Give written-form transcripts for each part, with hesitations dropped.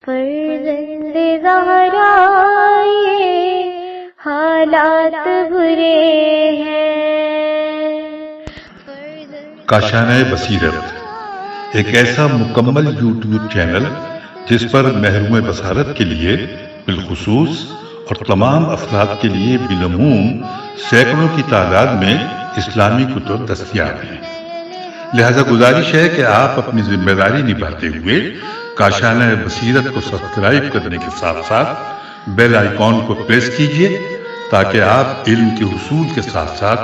فرزند زہرا یہ حالات برے ہیں۔ کاشانۂ بصیرت ایک ایسا مکمل یوٹیوب چینل جس پر محروم بصارت کے لیے بالخصوص اور تمام افراد کے لیے بالعموم سینکڑوں کی تعداد میں اسلامی کتب دستیاب ہیں۔ لہذا گزارش ہے کہ آپ اپنی ذمہ داری نبھاتے ہوئے کاشانۂ بصیرت کو سبسکرائب کرنے کے ساتھ ساتھ بیل آئیکن کو پریس کیجیے تاکہ آپ علم کے حصول کے ساتھ ساتھ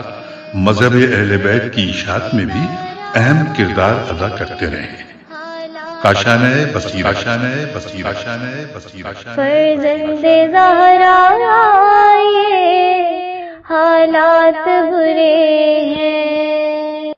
مذہب اہل بیت کی اشاعت میں بھی اہم کردار ادا کرتے رہیں۔ کاشانۂ بصیرت، کاشانۂ بصیرت، کاشانۂ بصیرت۔ فرزند زہرا یہ حالات برے ہیں۔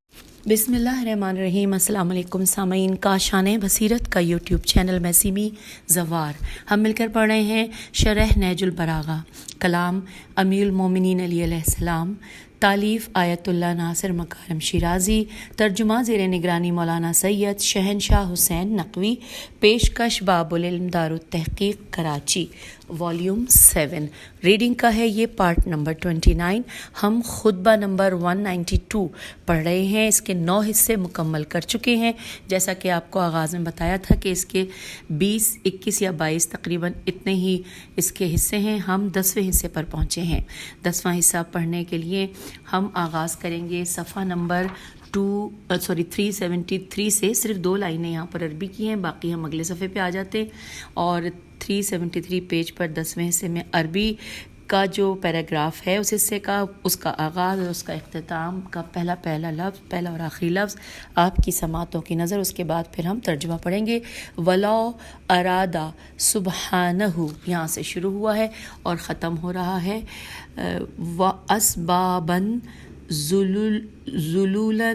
بسم اللہ الرحمن الرحیم۔ السلام علیکم سامعین، کاشانۂ بصیرت کا یوٹیوب چینل میں سیمی زوار ہم مل کر پڑھ رہے ہیں شرح نہج البلاغہ، کلام امیر المومنین علیہ السلام، تالیف آیت اللہ ناصر مکارم شیرازی، ترجمہ زیر نگرانی مولانا سید شہنشاہ حسین نقوی، پیشکش باب العلم دار التحقیق کراچی، والیوم 7۔ ریڈنگ کا ہے یہ پارٹ نمبر 29۔ ہم خطبہ نمبر 192 پڑھ رہے ہیں۔ اس کے 9 حصے مکمل کر چکے ہیں۔ جیسا کہ آپ کو آغاز میں بتایا تھا کہ اس کے 20، 21 یا 22 تقریباً اتنے ہی اس کے حصے ہیں۔ ہم 10ویں حصے پر پہنچے ہیں۔ 10واں حصہ پڑھنے کے لیے ہم آغاز کریں گے صفحہ نمبر 373 سے۔ صرف 2 لائنیں یہاں پر عربی کی ہیں، باقی ہم اگلے صفحے پہ آ جاتے ہیں۔ اور 373 پیج پر 10ویں حصے میں عربی کا جو پیراگراف ہے اس حصے کا، اس کا آغاز اور اس کا اختتام کا پہلا لفظ، پہلا اور آخری لفظ آپ کی سماعتوں کی نظر۔ اس کے بعد پھر ہم ترجمہ پڑھیں گے۔ وَلَوْ أَرَادَ سُبْحَانَهُ یہاں سے شروع ہوا ہے اور ختم ہو رہا ہے وَأَسْبَابًا ذُلُولًا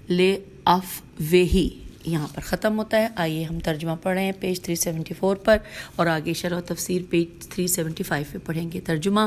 لِأَفْوَاهِ یہاں پر ختم ہوتا ہے۔ آئیے ہم ترجمہ پڑھ رہے ہیں پیج 374 پر اور آگے شرح و تفسیر پیج 375 پہ پڑھیں گے۔ ترجمہ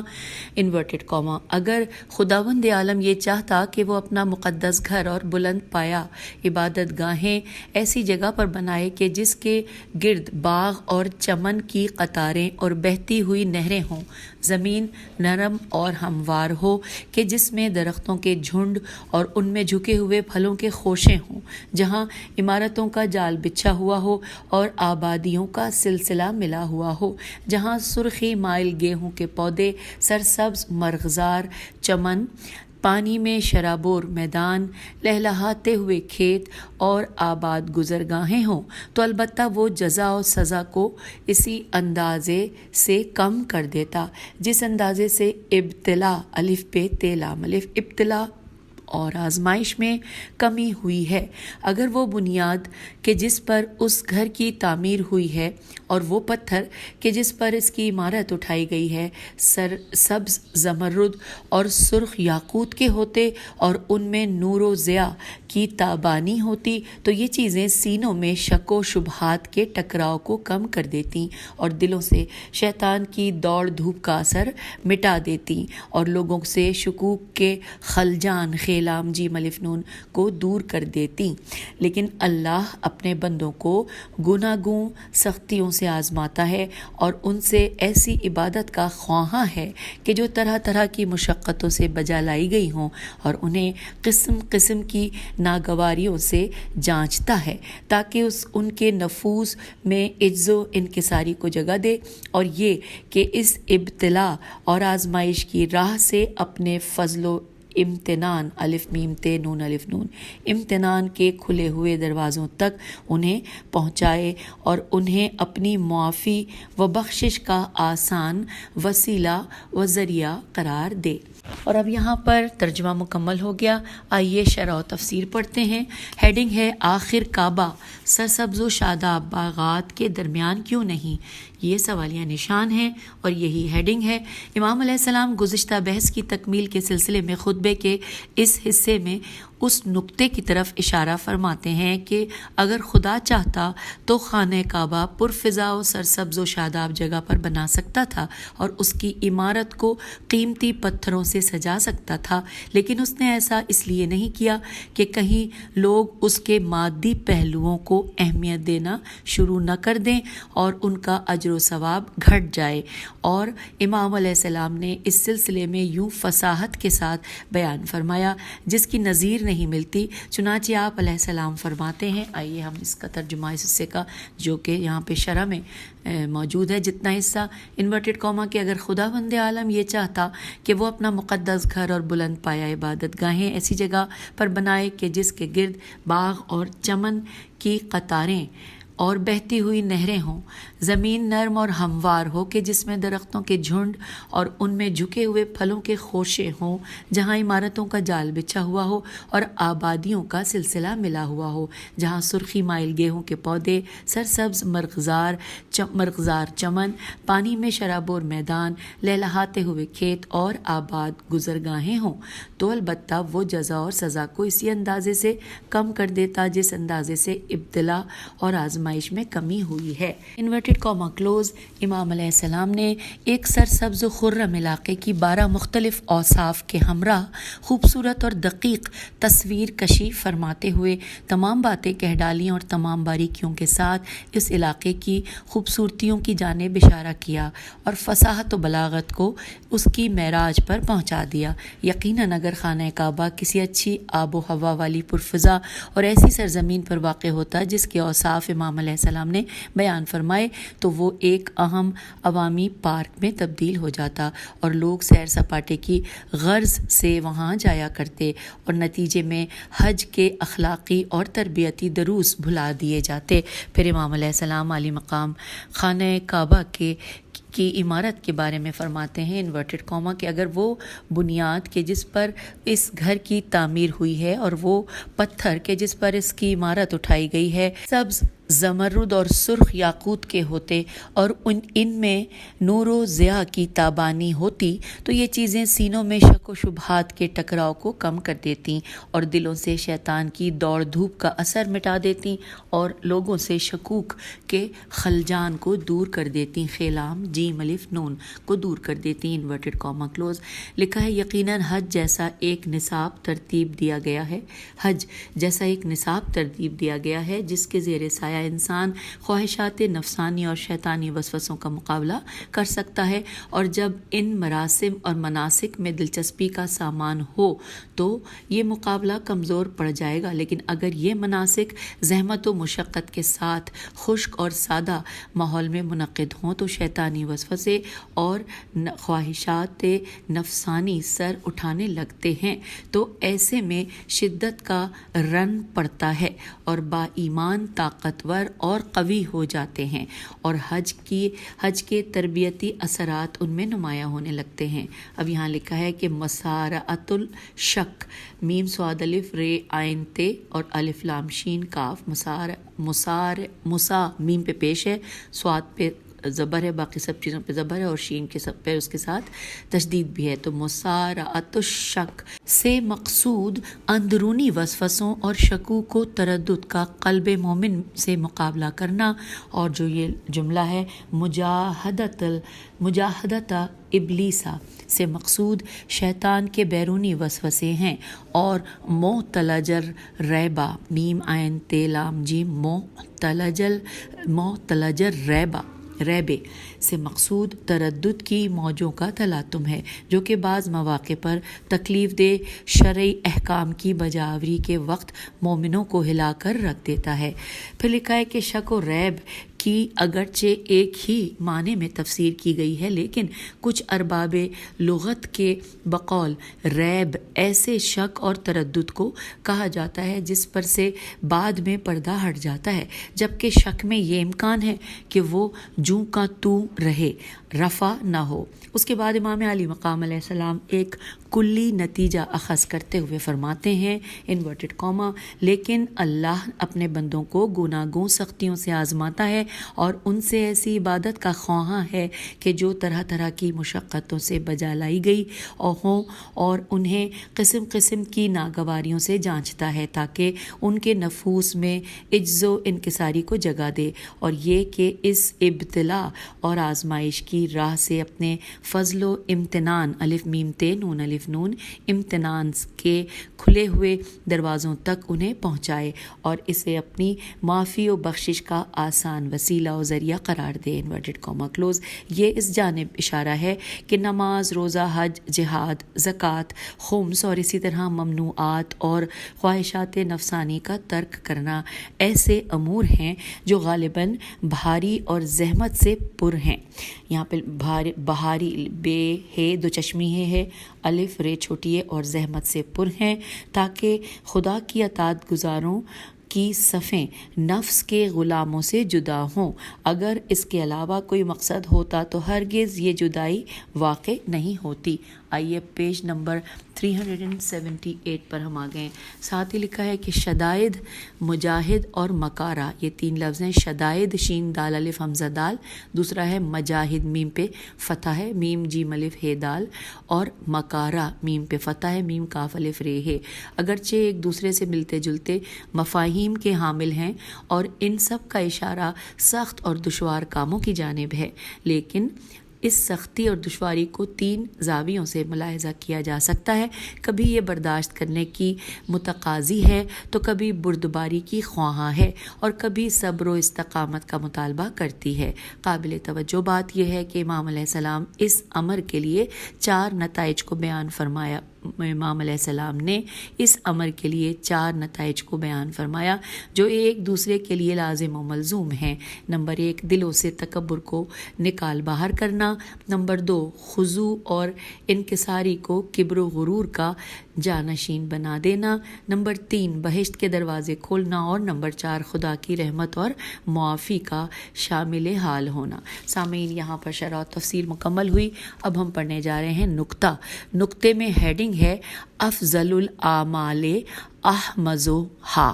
انورٹڈ کاما۔ اگر خداوند عالم یہ چاہتا کہ وہ اپنا مقدس گھر اور بلند پایا عبادت گاہیں ایسی جگہ پر بنائے کہ جس کے گرد باغ اور چمن کی قطاریں اور بہتی ہوئی نہریں ہوں، زمین نرم اور ہموار ہو کہ جس میں درختوں کے جھنڈ اور ان میں جھکے ہوئے پھلوں کے خوشے ہوں، جہاں عمارتوں کا جال بچھا ہوا ہو اور آبادیوں کا سلسلہ ملا ہوا ہو، جہاں سرخی مائل گیہوں کے پودے، سرسبز مرغزار چمن، پانی میں شرابور میدان، لہلہاتے ہوئے کھیت اور آباد گزرگاہیں ہوں، تو البتہ وہ جزا و سزا کو اسی اندازے سے کم کر دیتا جس اندازے سے ابتلا الف پہ تے لام الف ابتلا اور آزمائش میں کمی ہوئی ہے۔ اگر وہ بنیاد کہ جس پر اس گھر کی تعمیر ہوئی ہے اور وہ پتھر کہ جس پر اس کی عمارت اٹھائی گئی ہے سبز زمرد اور سرخ یاقوت کے ہوتے اور ان میں نور و ضیاء کی تابانی ہوتی، تو یہ چیزیں سینوں میں شک و شبہات کے ٹکراؤ کو کم کر دیتی اور دلوں سے شیطان کی دوڑ دھوپ کا اثر مٹا دیتی اور لوگوں سے شکوک کے خلجان خیلام جیم الف نون کو دور کر دیتی۔ لیکن اللہ اپنے بندوں کو گناگوں سختیوں سے آزماتا ہے اور ان سے ایسی عبادت کا خواہاں ہے کہ جو طرح طرح کی مشقتوں سے بجا لائی گئی ہوں، اور انہیں قسم قسم کی ناگواریوں سے جانچتا ہے تاکہ ان کے نفوس میں عجز و انکساری کو جگہ دے، اور یہ کہ اس ابتلا اور آزمائش کی راہ سے اپنے فضل و امتنان الف میم تے نون الف نون امتنان کے کھلے ہوئے دروازوں تک انہیں پہنچائے اور انہیں اپنی معافی و بخشش کا آسان وسیلہ و ذریعہ قرار دے۔ اور اب یہاں پر ترجمہ مکمل ہو گیا۔ آئیے شرح و تفسیر پڑھتے ہیں۔ ہیڈنگ ہے آخر کعبہ سرسبز و شاداب باغات کے درمیان کیوں نہیں؟ یہ سوالیہ نشان ہے اور یہی ہیڈنگ ہے۔ امام علیہ السلام گزشتہ بحث کی تکمیل کے سلسلے میں خطبے کے اس حصے میں اس نقطے کی طرف اشارہ فرماتے ہیں کہ اگر خدا چاہتا تو خانہ کعبہ پرفضا و سرسبز و شاداب جگہ پر بنا سکتا تھا اور اس کی عمارت کو قیمتی پتھروں سے سجا سکتا تھا، لیکن اس نے ایسا اس لیے نہیں کیا کہ کہیں لوگ اس کے مادی پہلوؤں کو اہمیت دینا شروع نہ کر دیں اور ان کا اجر و ثواب گھٹ جائے۔ اور امام علیہ السلام نے اس سلسلے میں یوں فصاحت کے ساتھ بیان فرمایا جس کی نظیر نہیں ملتی۔ چنانچہ آپ علیہ السلام فرماتے ہیں، آئیے ہم اس کا ترجمہ اس حصے کا جو کہ یہاں پہ شرح میں موجود ہے، جتنا حصہ انورٹڈ کاما کہ اگر خدا بند عالم یہ چاہتا کہ وہ اپنا مقدس گھر اور بلند پایا عبادت گاہیں ایسی جگہ پر بنائے کہ جس کے گرد باغ اور چمن کی قطاریں اور بہتی ہوئی نہریں ہوں، زمین نرم اور ہموار ہو کہ جس میں درختوں کے جھنڈ اور ان میں جھکے ہوئے پھلوں کے خوشے ہوں، جہاں عمارتوں کا جال بچھا ہوا ہو اور آبادیوں کا سلسلہ ملا ہوا ہو، جہاں سرخی مائل گیہوں کے پودے، سرسبز مرغزار چمن، پانی میں شرابور میدان، لہلہاتے ہوئے کھیت اور آباد گزرگاہیں ہوں، تو البتہ وہ جزا اور سزا کو اسی اندازے سے کم کر دیتا جس اندازے سے ابتلا اور آزمائش میں کمی ہوئی ہے۔ Inverted comma close. امام علیہ السلام نے ایک سرسبز و خرم علاقے کی 12 مختلف اوصاف کے ہمراہ خوبصورت اور دقیق تصویر کشی فرماتے ہوئے تمام باتیں کہہ ڈالیں اور تمام باریکیوں کے ساتھ اس علاقے کی خوبصورتیوں کی جانب اشارہ کیا اور فصاحت و بلاغت کو اس کی معراج پر پہنچا دیا۔ یقیناً اگر خانہ کعبہ کسی اچھی آب و ہوا والی پرفضا اور ایسی سرزمین پر واقع ہوتا جس کے اوصاف امام علیہ السلام نے بیان فرمائے تو وہ ایک اہم عوامی پارک میں تبدیل ہو جاتا اور لوگ سیر سپاٹے کی غرض سے وہاں جایا کرتے اور نتیجے میں حج کے اخلاقی اور تربیتی دروس بھلا دیے جاتے۔ پھر امام علیہ السلام عالی مقام خانہ کعبہ کی عمارت کے بارے میں فرماتے ہیں انورٹڈ کاما کہ اگر وہ بنیاد کے جس پر اس گھر کی تعمیر ہوئی ہے اور وہ پتھر کے جس پر اس کی عمارت اٹھائی گئی ہے سبز زمرد اور سرخ یاقوت کے ہوتے اور ان میں نور و ضیاء کی تابانی ہوتی تو یہ چیزیں سینوں میں شک و شبہات کے ٹکراؤ کو کم کر دیتی اور دلوں سے شیطان کی دوڑ دھوپ کا اثر مٹا دیتی اور لوگوں سے شکوک کے خلجان کو دور کر دیتی، خیلام جیم الف نون کو دور کر دیتی۔ Inverted comma close. لکھا ہے یقیناً حج جیسا ایک نصاب ترتیب دیا گیا ہے جس کے زیر سایہ انسان خواہشات نفسانی اور شیطانی وسوسوں کا مقابلہ کر سکتا ہے، اور جب ان مراسم اور مناسک میں دلچسپی کا سامان ہو تو یہ مقابلہ کمزور پڑ جائے گا، لیکن اگر یہ مناسک زحمت و مشقت کے ساتھ خشک اور سادہ ماحول میں منعقد ہوں تو شیطانی وسوسے اور خواہشات نفسانی سر اٹھانے لگتے ہیں، تو ایسے میں شدت کا رن پڑتا ہے اور با ایمان طاقتور اور قوی ہو جاتے ہیں اور حج کے تربیتی اثرات ان میں نمایاں ہونے لگتے ہیں۔ اب یہاں لکھا ہے کہ مسارعۃ الشک، میم صاد الف رے عین تے اور الف لام شین کاف، مسا میم پہ پیش ہے، صاد پہ زبر ہے، باقی سب چیزوں پہ زبر ہے اور شین کے سب پہ اس کے ساتھ تشدید بھی ہے، تو مسارعۃ الشک سے مقصود اندرونی وسوسوں اور شکوک و تردد کا قلب مومن سے مقابلہ کرنا، اور جو یہ جملہ ہے مجاہدت ابلیسا سے مقصود شیطان کے بیرونی وسوسے ہیں، اور معتلجر ریبا میم عین تے لام جیم معتلجر ریبے سے مقصود تردد کی موجوں کا تلاطم ہے جو کہ بعض مواقع پر تکلیف دہ شرعی احکام کی بجاوری کے وقت مومنوں کو ہلا کر رکھ دیتا ہے۔ پھر لکھا ہے کہ شک و ریب کی اگرچہ ایک ہی معنی میں تفسیر کی گئی ہے، لیکن کچھ ارباب لغت کے بقول ریب ایسے شک اور تردد کو کہا جاتا ہے جس پر سے بعد میں پردہ ہٹ جاتا ہے، جبکہ شک میں یہ امکان ہے کہ وہ جوں کا تو رہے، رفع نہ ہو۔ اس کے بعد امام علی مقام علیہ السلام ایک کلی نتیجہ اخذ کرتے ہوئے فرماتے ہیں انورٹڈ کاما، لیکن اللہ اپنے بندوں کو گناگوں سختیوں سے آزماتا ہے اور ان سے ایسی عبادت کا خواہاں ہے کہ جو طرح طرح کی مشقتوں سے بجا لائی گئی ہوں اور انہیں قسم قسم کی ناگواریوں سے جانچتا ہے تاکہ ان کے نفوس میں عجز و انکساری کو جگہ دے، اور یہ کہ اس ابتلا اور آزمائش کی راہ سے اپنے فضل و امتنان الف میم تے نون الف نون امتنان کے کھلے ہوئے دروازوں تک انہیں پہنچائے اور اسے اپنی معافی و بخشش کا آسان وسیلہ و ذریعہ قرار دے، انورٹڈ کاما کلوز۔ یہ اس جانب اشارہ ہے کہ نماز، روزہ، حج، جہاد، زکوٰۃ، خمس اور اسی طرح ممنوعات اور خواہشات نفسانی کا ترک کرنا ایسے امور ہیں جو غالباً بھاری اور زحمت سے پر ہیں۔ یہاں پہ بہاری بے ہے دو چشمی ہے الف رے چھوٹی ہے اور زحمت سے پر ہیں، تاکہ خدا کی اطاعت گزاروں کی صفیں نفس کے غلاموں سے جدا ہوں۔ اگر اس کے علاوہ کوئی مقصد ہوتا تو ہرگز یہ جدائی واقع نہیں ہوتی۔ آئیے پیج نمبر 378 پر ہم آ گئے۔ ساتھ ہی لکھا ہے کہ شدائد، مجاہد اور مکارہ، یہ تین لفظ ہیں۔ شدائد شین دال الف حمزہ دال، دوسرا ہے مجاہد میم پہ فتح ہے میم جیم الف ہے دال، اور مکارہ میم پہ فتح ہے میم کاف الف رے ہے۔ اگرچہ ایک دوسرے سے ملتے جلتے مفاہیم کے حامل ہیں اور ان سب کا اشارہ سخت اور دشوار کاموں کی جانب ہے، لیکن اس سختی اور دشواری کو تین زاویوں سے ملاحظہ کیا جا سکتا ہے۔ کبھی یہ برداشت کرنے کی متقاضی ہے تو کبھی بردباری کی خواہاں ہے اور کبھی صبر و استقامت کا مطالبہ کرتی ہے۔ قابل توجہ بات یہ ہے کہ امام علیہ السلام اس امر کے لیے 4 نتائج کو بیان فرمایا۔ امام علیہ السلام نے اس امر کے لیے 4 نتائج کو بیان فرمایا جو ایک دوسرے کے لیے لازم و ملزوم ہیں۔ نمبر 1، دلوں سے تکبر کو نکال باہر کرنا۔ نمبر 2، خضوع اور انکساری کو کبر و غرور کا جانشین بنا دینا۔ نمبر 3، بہشت کے دروازے کھولنا، اور نمبر 4، خدا کی رحمت اور معافی کا شامل حال ہونا۔ سامعین، یہاں پر شرح و تفصیل مکمل ہوئی۔ اب ہم پڑھنے جا رہے ہیں نقطہ۔ نقطے میں ہیڈنگ ہے افضل الاعمال احمزھا۔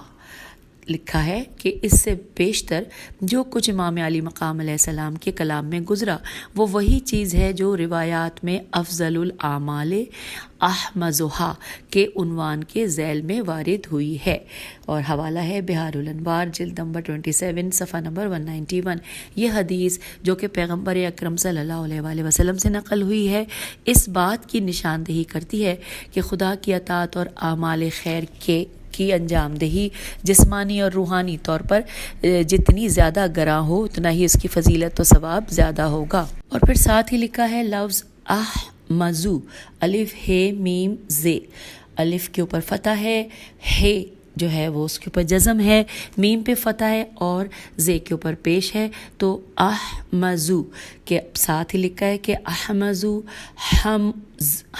لکھا ہے کہ اس سے بیشتر جو کچھ امام علی مقام علیہ السلام کے کلام میں گزرا وہ وہی چیز ہے جو روایات میں افضل الاعمال احمزھا کے عنوان کے ذیل میں وارد ہوئی ہے، اور حوالہ ہے بہار الانوار جلد نمبر 27 صفحہ نمبر 191۔ یہ حدیث جو کہ پیغمبر اکرم صلی اللہ علیہ وآلہ وسلم سے نقل ہوئی ہے، اس بات کی نشاندہی کرتی ہے کہ خدا کی اطاعت اور اعمال خیر کی انجام دہی جسمانی اور روحانی طور پر جتنی زیادہ گراں ہو اتنا ہی اس کی فضیلت و ثواب زیادہ ہوگا۔ اور پھر ساتھ ہی لکھا ہے لفظ احمزو الف ہے میم زے، الف کے اوپر فتح ہے جو ہے وہ اس کے اوپر جزم ہے، میم پہ فتح ہے اور زے کے اوپر پیش ہے، تو احمزو کے ساتھ ہی لکھا ہے کہ احمزو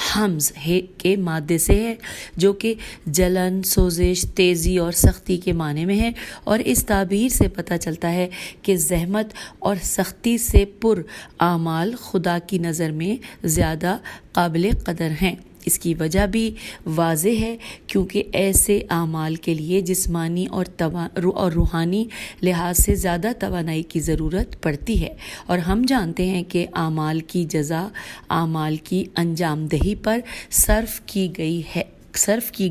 حمز ہے کے مادے سے ہے جو کہ جلن، سوزش، تیزی اور سختی کے معنی میں ہے، اور اس تعبیر سے پتہ چلتا ہے کہ زحمت اور سختی سے پر اعمال خدا کی نظر میں زیادہ قابل قدر ہیں۔ اس کی وجہ بھی واضح ہے کیونکہ ایسے اعمال کے لیے جسمانی اور روحانی لحاظ سے زیادہ توانائی کی ضرورت پڑتی ہے، اور ہم جانتے ہیں کہ اعمال کی جزا اعمال کی انجام دہی پر صرف کی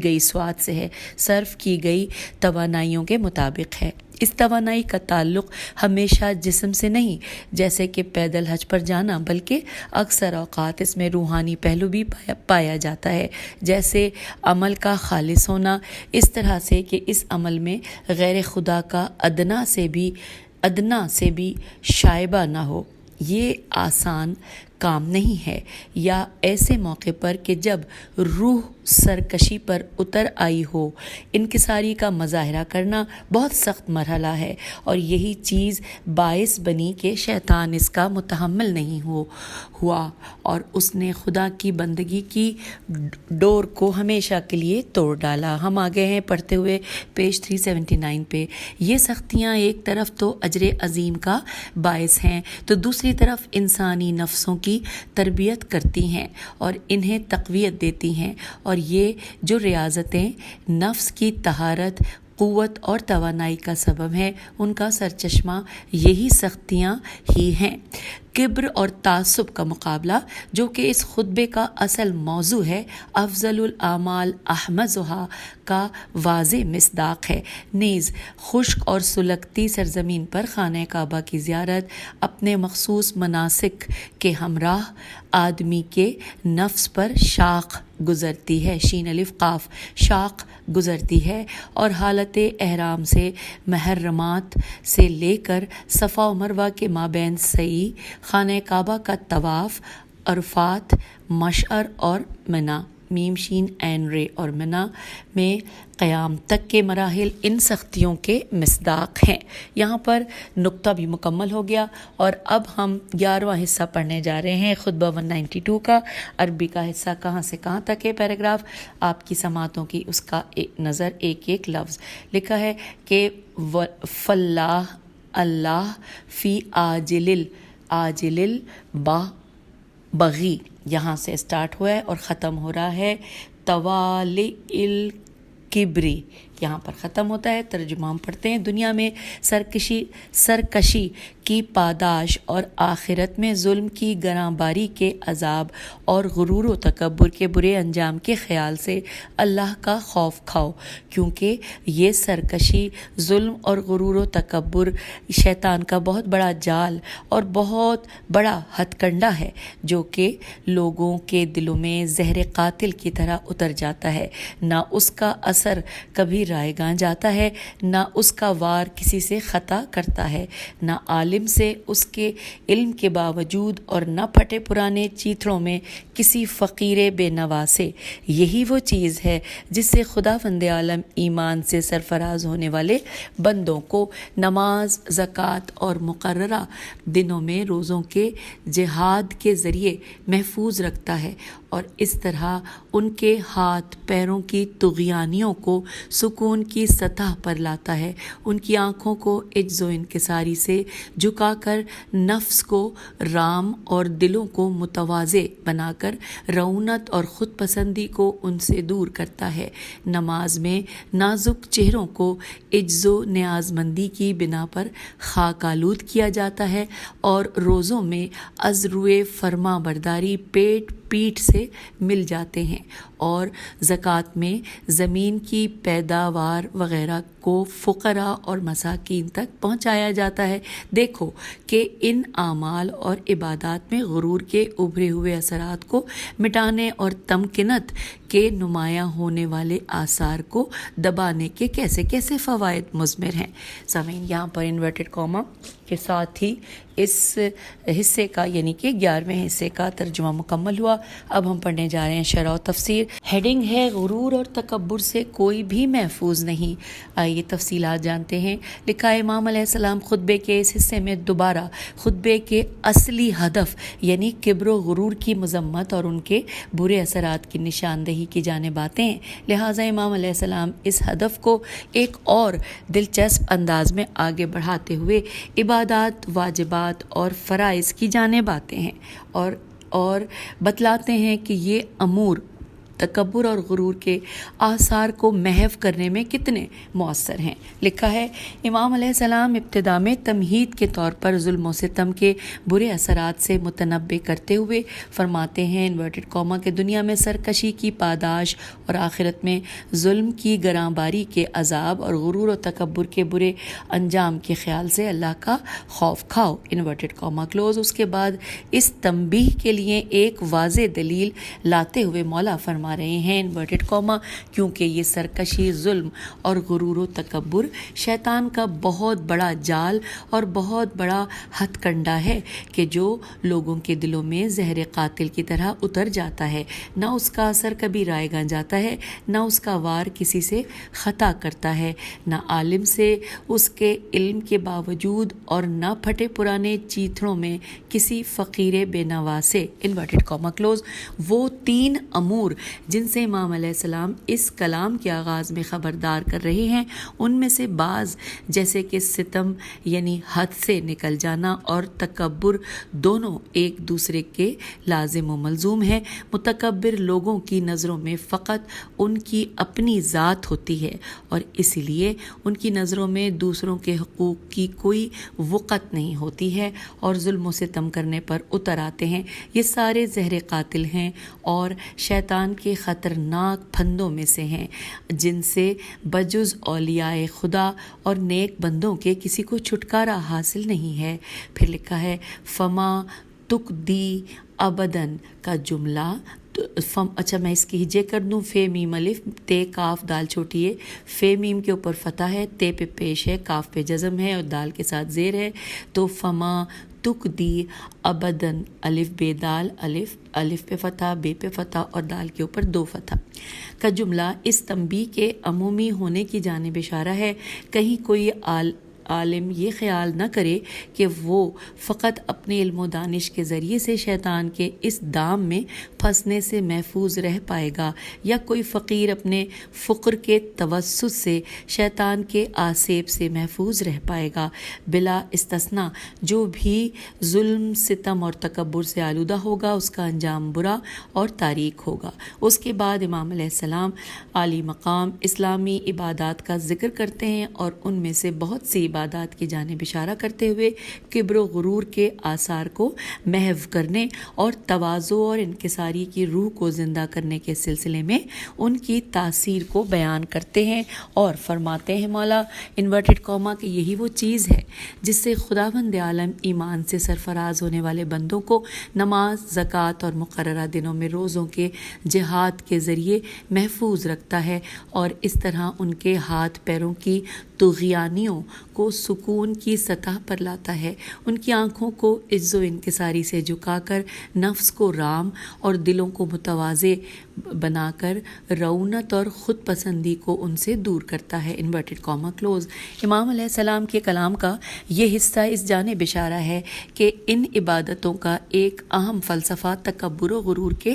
گئی سواد سے ہے، صرف کی گئی توانائیوں کے مطابق ہے۔ اس توانائی کا تعلق ہمیشہ جسم سے نہیں جیسے کہ پیدل حج پر جانا، بلکہ اکثر اوقات اس میں روحانی پہلو بھی پایا جاتا ہے، جیسے عمل کا خالص ہونا، اس طرح سے کہ اس عمل میں غیر خدا کا ادنا سے بھی شائبہ نہ ہو۔ یہ آسان کام نہیں ہے، یا ایسے موقع پر کہ جب روح سرکشی پر اتر آئی ہو، انکساری کا مظاہرہ کرنا بہت سخت مرحلہ ہے، اور یہی چیز باعث بنی کہ شیطان اس کا متحمل نہیں ہوا اور اس نے خدا کی بندگی کی ڈور کو ہمیشہ کے لیے توڑ ڈالا۔ ہم آگے ہیں پڑھتے ہوئے پیج 379 پہ۔ یہ سختیاں ایک طرف تو اجر عظیم کا باعث ہیں تو دوسری طرف انسانی نفسوں کی تربیت کرتی ہیں اور انہیں تقویت دیتی ہیں، اور یہ جو ریاضتیں نفس کی طہارت، قوت اور توانائی کا سبب ہے، ان کا سرچشمہ یہی سختیاں ہی ہیں۔ کبر اور تعصب کا مقابلہ، جو کہ اس خطبے کا اصل موضوع ہے، افضل الاعمال احمدھا کا واضح مصداق ہے۔ نیز خشک اور سلگتی سرزمین پر خانہ کعبہ کی زیارت اپنے مخصوص مناسک کے ہمراہ آدمی کے نفس پر شاق گزرتی ہے، شین الف قاف، شاق گزرتی ہے، اور حالت احرام سے محرمات سے لے کر صفا و مروہ کے مابین سعی، خانہ کعبہ کا طواف، عرفات، مشعر اور منا، میم شین عین رے، اور منا میں قیام تک کے مراحل ان سختیوں کے مصداق ہیں۔ یہاں پر نقطہ بھی مکمل ہو گیا، اور اب ہم 11واں حصہ پڑھنے جا رہے ہیں خطبہ 192 کا۔ عربی کا حصہ کہاں سے کہاں تک ہے پیراگراف، آپ کی سماعتوں کی اس کا نظر ایک ایک لفظ لکھا ہے کہ فلاح اللہ فی عاجل بغی، یہاں سے سٹارٹ ہوا ہے اور ختم ہو رہا ہے توالی الکبری، یہاں پر ختم ہوتا ہے۔ ترجمہ ہم پڑھتے ہیں۔ دنیا میں سرکشی کی پاداش اور آخرت میں ظلم کی گراں باری کے عذاب اور غرور و تکبر کے برے انجام کے خیال سے اللہ کا خوف کھاؤ، کیونکہ یہ سرکشی، ظلم اور غرور و تکبر شیطان کا بہت بڑا جال اور بہت بڑا ہتھ کنڈا ہے، جو کہ لوگوں کے دلوں میں زہر قاتل کی طرح اتر جاتا ہے۔ نہ اس کا اثر کبھی رائے گاں جاتا ہے، نہ اس کا وار کسی سے خطا کرتا ہے، نہ عالم سے اس کے علم کے باوجود، اور نہ پھٹے پرانے چیتڑوں میں کسی فقیر بے نوا سے۔ یہی وہ چیز ہے جس سے خداوند عالم ایمان سے سرفراز ہونے والے بندوں کو نماز، زکوٰۃ اور مقررہ دنوں میں روزوں کے جہاد کے ذریعے محفوظ رکھتا ہے، اور اس طرح ان کے ہاتھ پیروں کی طغیانیوں کو سکون کی سطح پر لاتا ہے، ان کی آنکھوں کو عجز و انکساری سے جھکا کر نفس کو رام اور دلوں کو متواضع بنا کر رعونت اور خود پسندی کو ان سے دور کرتا ہے۔ نماز میں نازک چہروں کو عجز و نیاز مندی کی بنا پر خاک آلود کیا جاتا ہے، اور روزوں میں از روئے فرما برداری پیٹ سے مل جاتے ہیں، اور زکوٰۃ میں زمین کی پیداوار وغیرہ کو فقراء اور مساکین تک پہنچایا جاتا ہے۔ دیکھو کہ ان اعمال اور عبادات میں غرور کے ابھرے ہوئے اثرات کو مٹانے اور تمکنت کے نمایاں ہونے والے آثار کو دبانے کے کیسے کیسے فوائد مضمر ہیں۔ سامعین، یہاں پر انورٹڈ کاما کے ساتھ ہی اس حصے کا یعنی کہ 11ویں حصے کا ترجمہ مکمل ہوا۔ اب ہم پڑھنے جا رہے ہیں شرح و تفسیر۔ ہیڈنگ ہے غرور اور تکبر سے کوئی بھی محفوظ نہیں۔ آئیے تفصیلات جانتے ہیں۔ لکھا ہے امام علیہ السلام خطبے کے اس حصے میں دوبارہ خطبے کے اصلی ہدف یعنی کبر و غرور کی مذمت اور ان کے برے اثرات کی نشاندہی کی جانب آتے ہیں، لہٰذا امام علیہ السلام اس ہدف کو ایک اور دلچسپ انداز میں آگے بڑھاتے ہوئے عبادات، واجبات اور فرائض کی جانب آتے ہیں اور بتلاتے ہیں کہ یہ امور تکبر اور غرور کے آثار کو محو کرنے میں کتنے مؤثر ہیں۔ لکھا ہے امام علیہ السلام ابتدا میں تمہید کے طور پر ظلم و ستم کے برے اثرات سے متنبہ کرتے ہوئے فرماتے ہیں انورٹڈ کاما کہ دنیا میں سرکشی کی پاداش اور آخرت میں ظلم کی گراں باری کے عذاب اور غرور و تکبر کے برے انجام کے خیال سے اللہ کا خوف کھاؤ، انورٹڈ کاما کلوز۔ اس کے بعد اس تنبیہ کے لیے ایک واضح دلیل لاتے ہوئے مولا فرما رہے ہیں انورٹڈ کاما کیونکہ یہ سرکشی، ظلم اور غرور و تکبر شیطان کا بہت بڑا جال اور بہت بڑا ہتھ کنڈا ہے کہ جو لوگوں کے دلوں میں زہر قاتل کی طرح اتر جاتا ہے، نہ اس کا اثر کبھی رائے گاں جاتا ہے، نہ اس کا وار کسی سے خطا کرتا ہے، نہ عالم سے اس کے علم کے باوجود، اور نہ پھٹے پرانے چیتڑوں میں کسی فقیر بے نوا سے، انورٹڈ کاما کلوز۔ وہ تین امور جن سے امام علیہ السلام اس کلام کے آغاز میں خبردار کر رہے ہیں، ان میں سے بعض جیسے کہ ستم یعنی حد سے نکل جانا اور تکبر دونوں ایک دوسرے کے لازم و ملزوم ہیں۔ متکبر لوگوں کی نظروں میں فقط ان کی اپنی ذات ہوتی ہے اور اسی لیے ان کی نظروں میں دوسروں کے حقوق کی کوئی وقت نہیں ہوتی ہے اور ظلم و ستم کرنے پر اتر آتے ہیں۔ یہ سارے زہر قاتل ہیں اور شیطان کے خطرناک پھندوں میں سے ہیں، جن سے بجز اولیاء خدا اور نیک بندوں کے کسی کو چھٹکارا حاصل نہیں ہے۔ پھر لکھا ہے فما تک دی ابدن کا جملہ، اچھا میں اس کی ہجے کر دوں، فے میم الف تے کاف دال چھوٹی ہے، فے میم کے اوپر فتح ہے، تے پہ پیش ہے، کاف پہ جزم ہے اور دال کے ساتھ زیر ہے، تو فما تک دی ابدن الف بے دال، الف پہ فتح، بے پہ فتح اور دال کے اوپر 2 فتح کا جملہ اس تنبیہ کے عمومی ہونے کی جانب اشارہ ہے۔ کہیں کوئی عالم یہ خیال نہ کرے کہ وہ فقط اپنے علم و دانش کے ذریعے سے شیطان کے اس دام میں پھنسنے سے محفوظ رہ پائے گا، یا کوئی فقیر اپنے فقر کے توسط سے شیطان کے آسیب سے محفوظ رہ پائے گا۔ بلا استثناء جو بھی ظلم، ستم اور تکبر سے آلودہ ہوگا اس کا انجام برا اور تاریک ہوگا۔ اس کے بعد امام علیہ السلام عالی مقام اسلامی عبادات کا ذکر کرتے ہیں اور ان میں سے بہت سی عبادات کی جانب اشارہ کرتے ہوئے کبر و غرور کے آثار کو محو کرنے اور تواضع اور انکساری کی روح کو زندہ کرنے کے سلسلے میں ان کی تاثیر کو بیان کرتے ہیں اور فرماتے ہیں مولا انورٹڈ کاما کہ یہی وہ چیز ہے جس سے خداوند عالم ایمان سے سرفراز ہونے والے بندوں کو نماز، زکوٰۃ اور مقررہ دنوں میں روزوں کے جہاد کے ذریعے محفوظ رکھتا ہے اور اس طرح ان کے ہاتھ پیروں کی طغیانیوں کو سکون کی سطح پر لاتا ہے، ان کی آنکھوں کو عز و انکساری سے جھکا کر نفس کو رام اور دلوں کو متواضع بنا کر رعونت اور خود پسندی کو ان سے دور کرتا ہے۔ Inverted comma close. امام علیہ السلام کے کلام کا یہ حصہ اس جانب اشارہ ہے کہ ان عبادتوں کا ایک اہم فلسفہ تکبر و غرور کے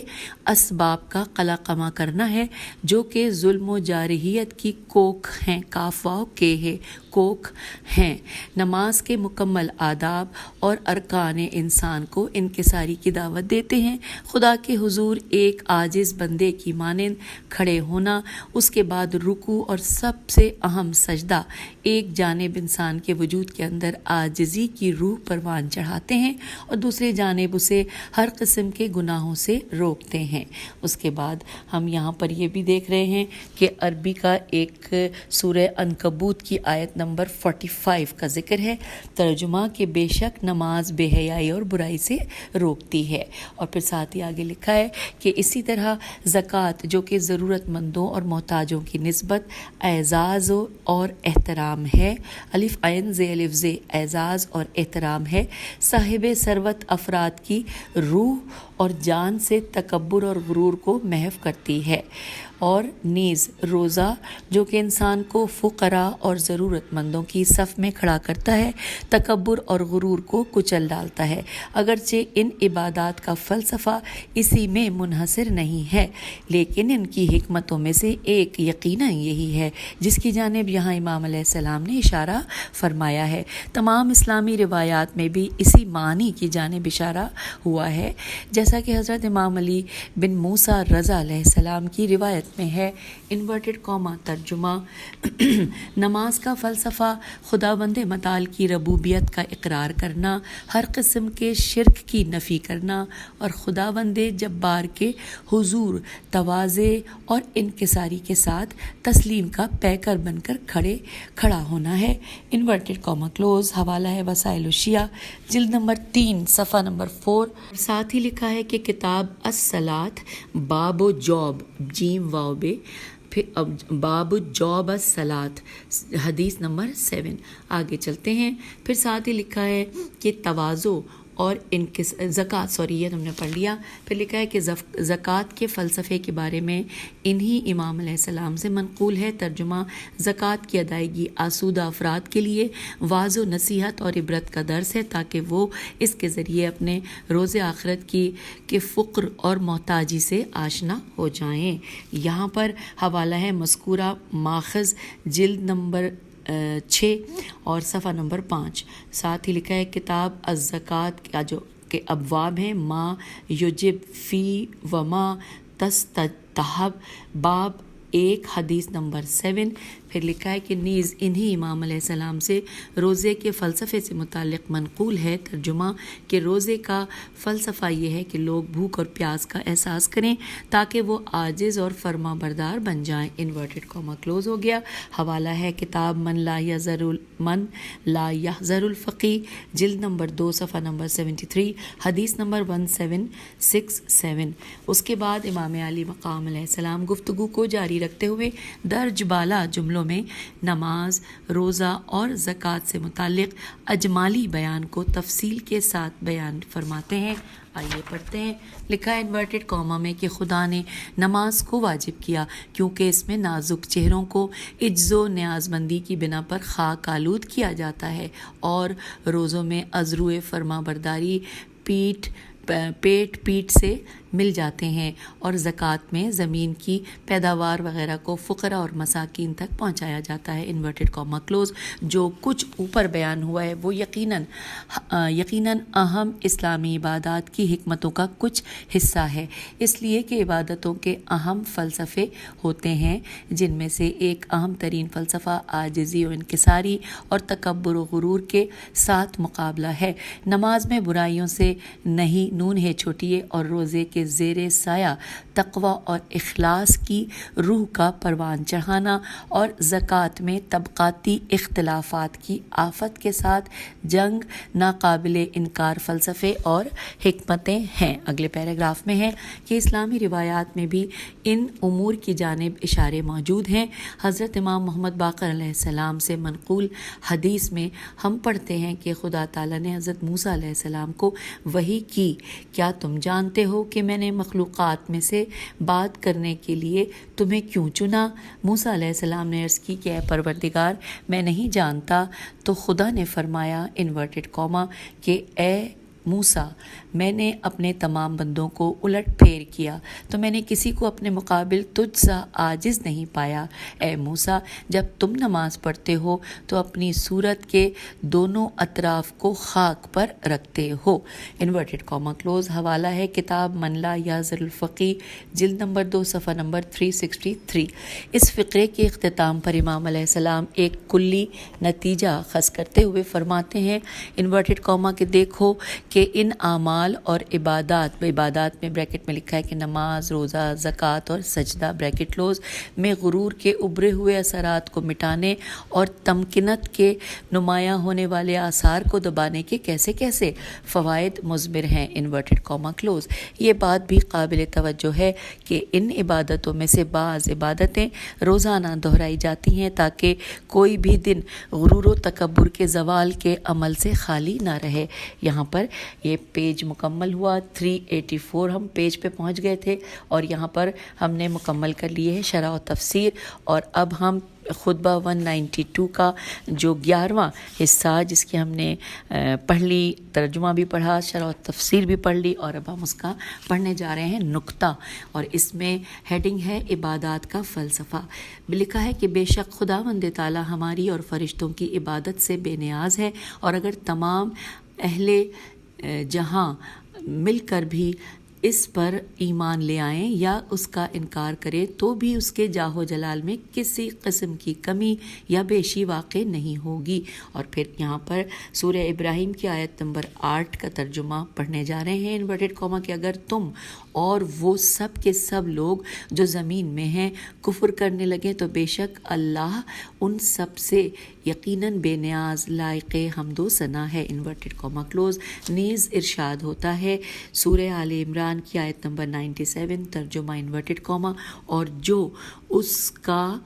اسباب کا قلقمہ کرنا ہے، جو کہ ظلم و جارحیت کی کوکھ ہیں، کاف واو کے ہے کوکھ ہیں۔ نماز کے مکمل آداب اور ارکان انسان کو انکساری کی دعوت دیتے ہیں۔ خدا کے حضور ایک عاجز بندے کی مانند کھڑے ہونا، اس کے بعد رکوع اور سب سے اہم سجدہ ایک جانب انسان کے وجود کے اندر عاجزی کی روح پروان چڑھاتے ہیں اور دوسری جانب اسے ہر قسم کے گناہوں سے روکتے ہیں۔ اس کے بعد ہم یہاں پر یہ بھی دیکھ رہے ہیں کہ عربی کا ایک سورہ عنکبوت کی آیت نمبر 45 کا ذکر ہے، ترجمہ کہ بے شک نماز بے حیائی اور برائی سے روکتی ہے، اور پھر ساتھ ہی آگے لکھا ہے کہ اسی طرح زکوٰۃ جو کہ ضرورت مندوں اور محتاجوں کی نسبت اعزاز اور احترام ہے، الف عین ز الف ز اعزاز اور احترام ہے، صاحب ثروت افراد کی روح اور جان سے تکبر اور غرور کو محو کرتی ہے، اور نیز روزہ جو کہ انسان کو فقراء اور ضرورت مندوں کی صف میں کھڑا کرتا ہے، تکبر اور غرور کو کچل ڈالتا ہے۔ اگرچہ ان عبادات کا فلسفہ اسی میں منحصر نہیں ہے، لیکن ان کی حکمتوں میں سے ایک یقیناً یہی ہے جس کی جانب یہاں امام علیہ السلام نے اشارہ فرمایا ہے۔ تمام اسلامی روایات میں بھی اسی معنی کی جانب اشارہ ہوا ہے، جیسا کہ حضرت امام علی بن موسیٰ رضا علیہ السلام کی روایت میں ہے۔ انورٹڈ کاما ترجمہ نماز کا فلسفہ خداوند متعال کی ربوبیت کا اقرار کرنا، ہر قسم کے شرک کی نفی کرنا اور خداوند جبار کے حضور تواضع اور انکساری کے ساتھ تسلیم کا پیکر بن کر کھڑا ہونا ہے۔ Inverted comma close. حوالہ ہے وسائل الشیعہ جلد نمبر 3 صفحہ نمبر 4۔ ساتھ ہی لکھا ہے کہ کتاب الصلاۃ باب و جوب جیم واو بے، پھر باب جوب الصلاۃ حدیث نمبر 7۔ آگے چلتے ہیں۔ پھر ساتھ ہی لکھا ہے کہ تواضع اور زکوٰۃ یہ ہم نے پڑھ لیا. پھر لکھا ہے کہ زکوٰۃ کے فلسفے کے بارے میں انہی امام علیہ السلام سے منقول ہے. ترجمہ: زکوٰۃ کی ادائیگی آسودہ افراد کے لیے واعظ و نصیحت اور عبرت کا درس ہے تاکہ وہ اس کے ذریعے اپنے روز آخرت کے فقر اور محتاجی سے آشنا ہو جائیں. یہاں پر حوالہ ہے مذکورہ ماخذ جلد نمبر 6 اور صفحہ نمبر 5. ساتھ ہی لکھا ہے کتاب الزکوٰۃ کا جو کہ ابواب ہیں ما یجب فی وما تستحب باب 1 حدیث نمبر 7. پھر لکھا ہے کہ نیز انہی امام علیہ السلام سے روزے کے فلسفے سے متعلق منقول ہے. ترجمہ: کہ روزے کا فلسفہ یہ ہے کہ لوگ بھوک اور پیاس کا احساس کریں تاکہ وہ عاجز اور فرما بردار بن جائیں. انورٹڈ کاما کلوز ہو گیا. حوالہ ہے کتاب من لا یحذر الفقی جلد نمبر 2 صفحہ نمبر 73 حدیث نمبر 1767. اس کے بعد امام علی مقام علیہ السلام گفتگو کو جاری رکھتے ہوئے درج بالا جملوں میں نماز، روزہ اور زکوٰۃ سے متعلق اجمالی بیان کو تفصیل کے ساتھ بیان فرماتے ہیں. آئیے پڑھتے ہیں. لکھا ہے انورٹڈ کاما میں کہ خدا نے نماز کو واجب کیا کیونکہ اس میں نازک چہروں کو عجز و نیاز مندی کی بنا پر خاک آلود کیا جاتا ہے اور روزوں میں عذرو فرما برداری پیٹ سے مل جاتے ہیں اور زکوٰۃ میں زمین کی پیداوار وغیرہ کو فقراء اور مساکین تک پہنچایا جاتا ہے. Inverted comma close. جو کچھ اوپر بیان ہوا ہے وہ یقیناً اہم اسلامی عبادات کی حکمتوں کا کچھ حصہ ہے، اس لیے کہ عبادتوں کے اہم فلسفے ہوتے ہیں جن میں سے ایک اہم ترین فلسفہ عاجزی و انکساری اور تکبر و غرور کے ساتھ مقابلہ ہے. نماز میں برائیوں سے نہیں نون ہے چھوٹیے اور روزے کے زیر سایہ تقوی اور اخلاص کی روح کا پروان چڑھانا اور زکوٰۃ میں طبقاتی اختلافات کی آفت کے ساتھ جنگ ناقابل انکار فلسفے اور حکمتیں ہیں. اگلے پیراگراف میں ہے کہ اسلامی روایات میں بھی ان امور کی جانب اشارے موجود ہیں. حضرت امام محمد باقر علیہ السلام سے منقول حدیث میں ہم پڑھتے ہیں کہ خدا تعالیٰ نے حضرت موسیٰ علیہ السلام کو وحی کی، کیا تم جانتے ہو کہ میں نے مخلوقات میں سے بات کرنے کے لیے تمہیں کیوں چنا؟ موسیٰ علیہ السلام نے عرض کی کہ اے پروردگار میں نہیں جانتا. تو خدا نے فرمایا انورٹڈ کاما کہ اے موسیٰ میں نے اپنے تمام بندوں کو الٹ پھیر کیا تو میں نے کسی کو اپنے مقابل تجھ سا عاجز نہیں پایا. اے موسیٰ جب تم نماز پڑھتے ہو تو اپنی صورت کے دونوں اطراف کو خاک پر رکھتے ہو. Inverted comma close. حوالہ ہے کتاب من لا یحذر الفقی جلد نمبر 2 صفحہ نمبر 363. اس فقرے کے اختتام پر امام علیہ السلام ایک کلی نتیجہ خاص کرتے ہوئے فرماتے ہیں انورٹڈ کاما کہ دیکھو کہ ان اعمال اور عبادات میں بریکٹ میں لکھا ہے کہ نماز، روزہ، زکوٰۃ اور سجدہ بریکٹ کلوز میں غرور کے ابھرے ہوئے اثرات کو مٹانے اور تمکنت کے نمایاں ہونے والے آثار کو دبانے کے کیسے کیسے فوائد مضمر ہیں. Inverted comma close. یہ بات بھی قابل توجہ ہے کہ ان عبادتوں میں سے بعض عبادتیں روزانہ دہرائی جاتی ہیں تاکہ کوئی بھی دن غرور و تکبر کے زوال کے عمل سے خالی نہ رہے. یہاں پر یہ پیج مکمل ہوا. 384 ہم پیج پہ پہنچ گئے تھے اور یہاں پر ہم نے مکمل کر لیے ہے شرح و تفسیر. اور اب ہم خطبہ 192 کا جو 11واں حصہ جس کی ہم نے پڑھ لی، ترجمہ بھی پڑھا، شرح و تفسیر بھی پڑھ لی، اور اب ہم اس کا پڑھنے جا رہے ہیں نقطہ. اور اس میں ہیڈنگ ہے عبادات کا فلسفہ. لکھا ہے کہ بے شک خداوند تعالیٰ ہماری اور فرشتوں کی عبادت سے بے نیاز ہے، اور اگر تمام اہل جہاں مل کر بھی اس پر ایمان لے آئیں یا اس کا انکار کرے تو بھی اس کے جاہ و جلال میں کسی قسم کی کمی یا بیشی واقع نہیں ہوگی. اور پھر یہاں پر سورہ ابراہیم کی آیت نمبر 8 کا ترجمہ پڑھنے جا رہے ہیں انورٹڈ کاما کہ اگر تم اور وہ سب کے سب لوگ جو زمین میں ہیں کفر کرنے لگیں تو بے شک اللہ ان سب سے یقیناً بے نیاز لائق حمد و ثنا ہے. Inverted comma close. نیز ارشاد ہوتا ہے سورہ آل عمران کی آیت نمبر 97 ترجمہ انورٹڈ کاما اور جو اس کا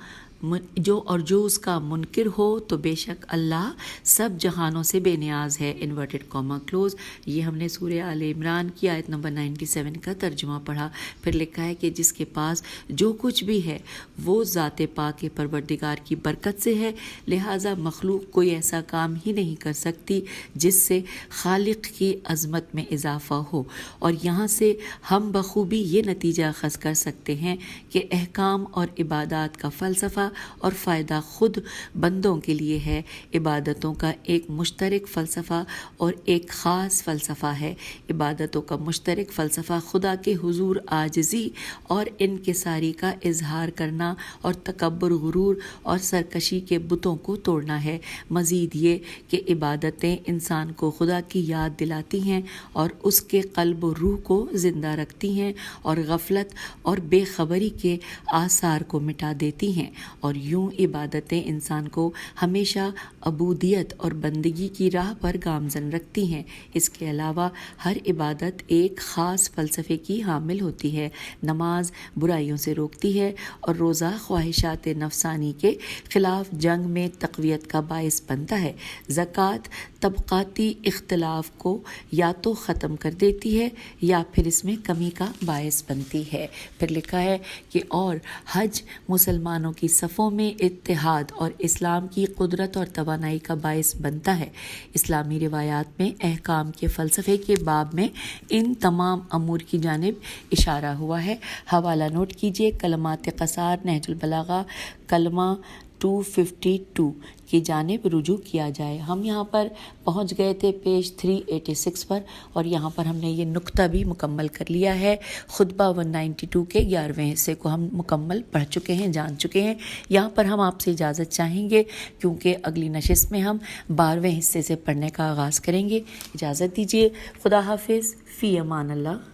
جو اس کا منکر ہو تو بے شک اللہ سب جہانوں سے بے نیاز ہے، انورٹڈ کاما کلوز۔ یہ ہم نے سورہ آل عمران کی آیت نمبر 97 کا ترجمہ پڑھا۔ پھر لکھا ہے کہ جس کے پاس جو کچھ بھی ہے وہ ذات پاک پروردگار کی برکت سے ہے، لہٰذا مخلوق کوئی ایسا کام ہی نہیں کر سکتی جس سے خالق کی عظمت میں اضافہ ہو۔ اور یہاں سے ہم بخوبی یہ نتیجہ اخذ کر سکتے ہیں کہ احکام اور عبادات کا فلسفہ اور فائدہ خود بندوں کے لیے ہے۔ عبادتوں کا ایک مشترک فلسفہ اور ایک خاص فلسفہ ہے۔ عبادتوں کا مشترک فلسفہ خدا کے حضور عاجزی اور انکساری کا اظہار کرنا اور تکبر، غرور اور سرکشی کے بتوں کو توڑنا ہے۔ مزید یہ کہ عبادتیں انسان کو خدا کی یاد دلاتی ہیں اور اس کے قلب و روح کو زندہ رکھتی ہیں اور غفلت اور بے خبری کے آثار کو مٹا دیتی ہیں، اور یوں عبادتیں انسان کو ہمیشہ عبودیت اور بندگی کی راہ پر گامزن رکھتی ہیں۔ اس کے علاوہ ہر عبادت ایک خاص فلسفے کی حامل ہوتی ہے۔ نماز برائیوں سے روکتی ہے اور روزہ خواہشات نفسانی کے خلاف جنگ میں تقویت کا باعث بنتا ہے۔ زکوٰۃ طبقاتی اختلاف کو یا تو ختم کر دیتی ہے یا پھر اس میں کمی کا باعث بنتی ہے۔ پھر لکھا ہے کہ اور حج مسلمانوں کی صفوں میں اتحاد اور اسلام کی قدرت اور توانائی کا باعث بنتا ہے۔ اسلامی روایات میں احکام کے فلسفے کے باب میں ان تمام امور کی جانب اشارہ ہوا ہے۔ حوالہ نوٹ کیجیے، کلمات قصار نہج البلاغہ کلمہ 252 کی جانب رجوع کیا جائے۔ ہم یہاں پر پہنچ گئے تھے پیج 386 پر، اور یہاں پر ہم نے یہ نقطہ بھی مکمل کر لیا ہے۔ خطبہ 192 کے 11ویں حصے کو ہم مکمل پڑھ چکے ہیں، جان چکے ہیں۔ یہاں پر ہم آپ سے اجازت چاہیں گے کیونکہ اگلی نشست میں ہم 12ویں حصے سے پڑھنے کا آغاز کریں گے۔ اجازت دیجیے، خدا حافظ، فی امان اللہ۔